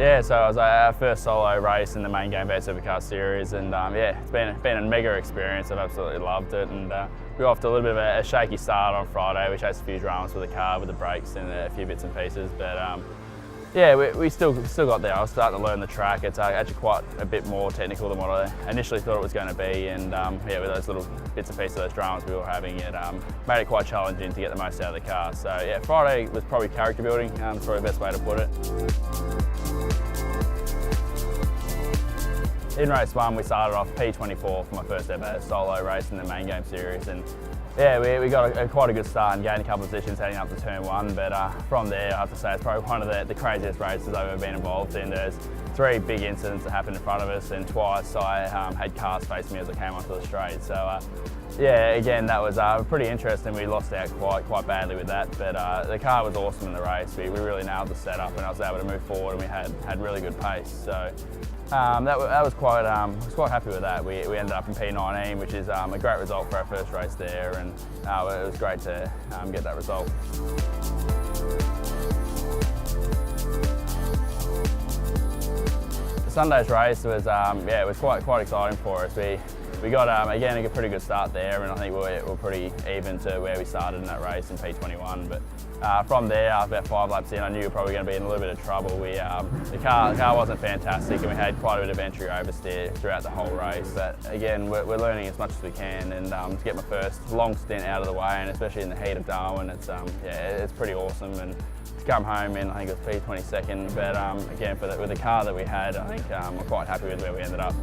Yeah, so it was our first solo race in the main game Bet Supercar series, and yeah, it's been a mega experience. I've absolutely loved it, and we got off to a little bit of a shaky start on Friday. We chased a few dramas with the car, with the brakes, and a few bits and pieces, but yeah, we still got there. I was starting to learn the track. It's actually quite a bit more technical than what I initially thought it was going to be, and yeah, with those little bits and pieces of those dramas we were having, it made it quite challenging to get the most out of the car. So yeah, Friday was probably character building. It's probably the best way to put it. In race 1, we started off P24 for my first ever solo race in the main game series, and yeah, we got quite a good start and gained a couple of positions heading up to turn 1, but from there I have to say it's probably one of the craziest races I've ever been involved in. There's 3 big incidents that happened in front of us, and twice I had cars face me as I came onto the straight. So yeah, again, that was pretty interesting. We lost out quite badly with that, but the car was awesome in the race. We really nailed the setup, and I was able to move forward, and we had really good pace. So that was quite happy with that. We ended up in P19, which is a great result for our first race there, and it was great to get that result. Sunday's race was yeah, it was quite exciting for us. We got again a pretty good start there, and I think we're pretty even to where we started in that race in P21. But from there, after about 5 laps in, I knew we were probably going to be in a little bit of trouble. The car wasn't fantastic, and we had quite a bit of entry oversteer throughout the whole race. But again, we're learning as much as we can, and to get my first long stint out of the way, and especially in the heat of Darwin, it's yeah, it's pretty awesome. And to come home in, I think it was P22nd, but again, with the car that we had, I think I'm quite happy with where we ended up.